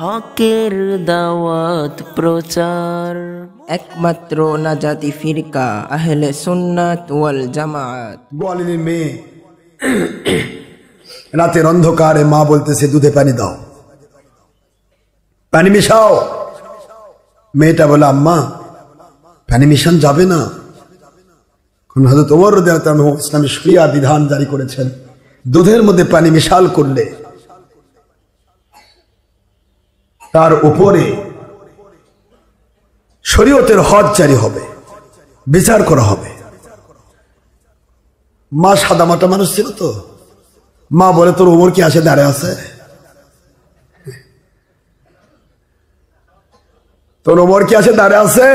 হকের দাওয়াত প্রচার, একমাত্র নাজাতি ফিরকা আহলে সুন্নাত ওয়াল জামাত। গোয়ালিনীর মেয়ে রাতের অন্ধকারে মা বলতেছে দুধে পানি দাও, পানি মিশাও। মেয়েটা বলে আম্মা পানি মিশান যাবে না। হযরত ওমর রাদিয়াল্লাহু আনহু ইসলামী শরিয়া বিধান জারি করেছেন, দুধের মধ্যে পানি মিশাল করলে তার উপরে শরীয়তের হদ জারি হবে, বিচার করা হবে। মা সাদামাটা মানুষ ছিল তো, মা বলে তোর ওমর কি আসে দাঁড়ায় আছে? তোর ওমর কি আসে দাঁড়ায় আছে?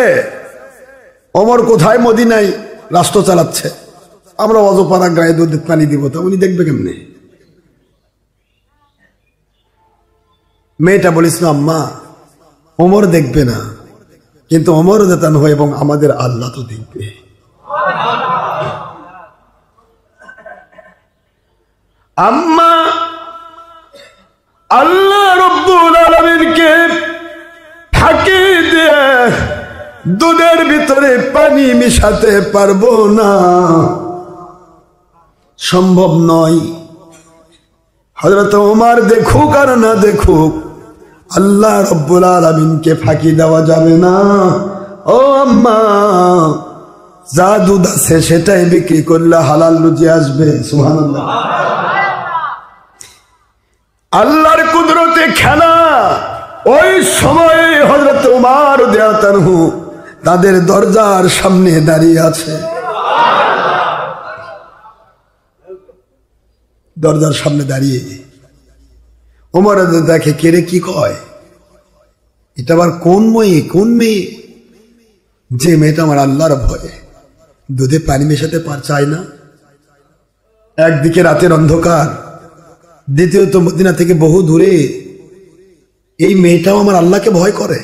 ওমর কোথায়? মদিনায় রাষ্ট্র চালাচ্ছে। আমরা অজপাড়া গায়ে দুধ পানি দিব, তা উনি দেখবে কেমনে? মেয়েটা বলিস আম্মা ওমর দেখবে না, কিন্তু ওমর রাদিয়াল্লাহু আনহু এবং আমাদের আল্লাহ তো দেখবে। আম্মা আল্লাহ রব্বুল আলামিনকে ফাঁকি দিয়ে দুধের ভিতরে পানি মিশাতে পারবো না, সম্ভব নয়। হযরত ওমর দেখুক আর না দেখুক, আল্লাহ রব্বুল আলামিনকে ফাঁকি দেওয়া যাবে না। ও আম্মা, যা দুধ আছে সেটাই বিক্রি করলে হালাল রুজি আসবে। সুবহানাল্লাহ। আল্লাহর কুদরতে খেলা। ওই সময়ে হযরত ওমর রাদিয়াল্লাহু আনহু তাদের দরজার সামনে দাঁড়িয়ে আছে। দরজার সামনে দাঁড়িয়ে ওমর দেখে, কেড়ে কি কয়, এটা আবার কোন মেয়ে, কোন মেয়ে? যে মেয়েটা আমার আল্লাহর ভয়ে দুধে পানি মেশাতে চায় না। একদিকে রাতের অন্ধকার, দ্বিতীয়ত মদিনা থেকে বহু দূরে, এই মেয়েটাও আমার আল্লাহকে ভয় করে।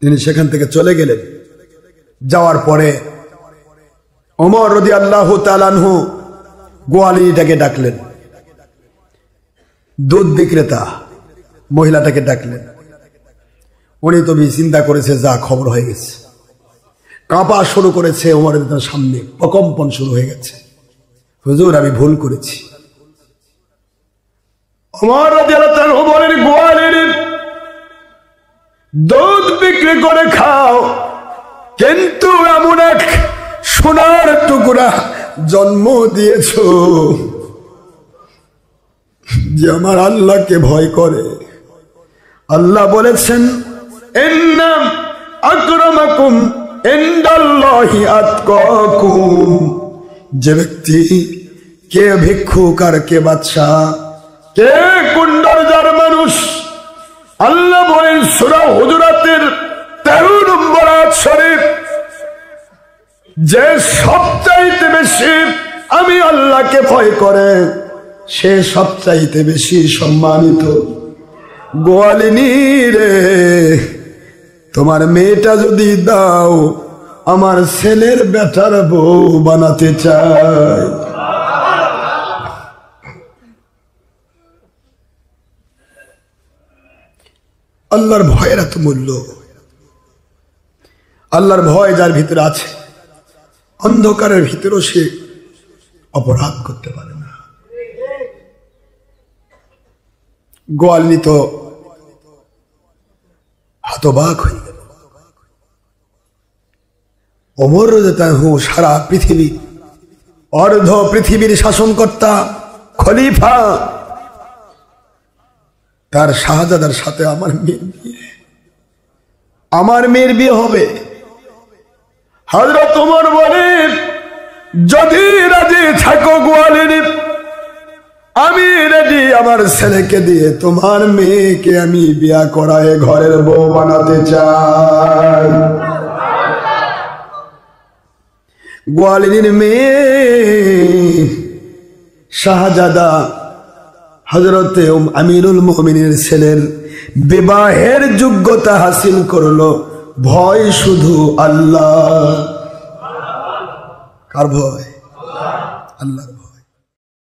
তিনি সেখান থেকে চলে গেলেন। যাওয়ার পরে ওমর রাদিয়াল্লাহু তাআলা আনহু গোয়ালিনীটাকে ডাকলেন, দুধ বিক্রেতা মহিলাটাকে ডাকলেন। উনি তো চিন্তা করেছে যা খবর হয়ে গেছে, কাঁপা শুরু করেছে। ওমরের সামনে প্রকম্পন শুরু হয়ে গেছে। হুজুর আমি ভুল করেছি। ওমর রাদিয়াল্লাহু আনহু বলেন, গোয়ালিনী দুধ বিক্রি করে খাও, কিন্তু এমন এক সোনার টুকরা জন্ম দিয়েছ যে আমার আল্লাহকে ভয় করে। আল্লাহ বলেছেন, ইন্না আকরামাকুম ইনদাল্লাহি আতকাকুম। যে ব্যক্তি, কে ভিক্ষুক আর কে বাদশা, কে কোন দরজার মানুষ, আল্লাহ বলেন সূরা হুজুরাতের 13 নম্বর আয়াত শরীফ, যে সবচাইতে বেশি আমি আল্লাহকে ভয় করে সে সবচাইতে বেশি সম্মানিত। গোয়ালিনী রে, তোমার মেয়েটা যদি দাও, আমার ছেলের বেটার বউ বানাতে চাই। আল্লাহর ভয়ের এত মূল্য। আল্লাহর ভয় যার ভিতরে আছে, অন্ধকারের ভিতরেও সে অপরাধ করতে পারে না। গোয়ালিনী তো হতবাক হয়ে গেল। ওমর রাদিয়াল্লাহু আনহু সারা পৃথিবী, অর্ধ পৃথিবীর শাসনকর্তা, খলিফা, তার শাহজাদার সাথে আমার মেয়ের বিয়ে হবে। হযরত ওমর বলেন, যদি রাজি থাকো গোয়ালিনী, আমি রেডি, আমার ছেলেকে দিয়ে তোমার মেয়েকে আমি বিয়া করায় ঘরের বউ বানাতে চাই। গোয়ালিনীর মেয়ে শাহজাদা হযরতে আমিরুল মুমিনিনের ছেলের বিবাহের যোগ্যতা হাসিল করলো। ভয় শুধু আল্লাহ। কার ভয়? আল্লাহর।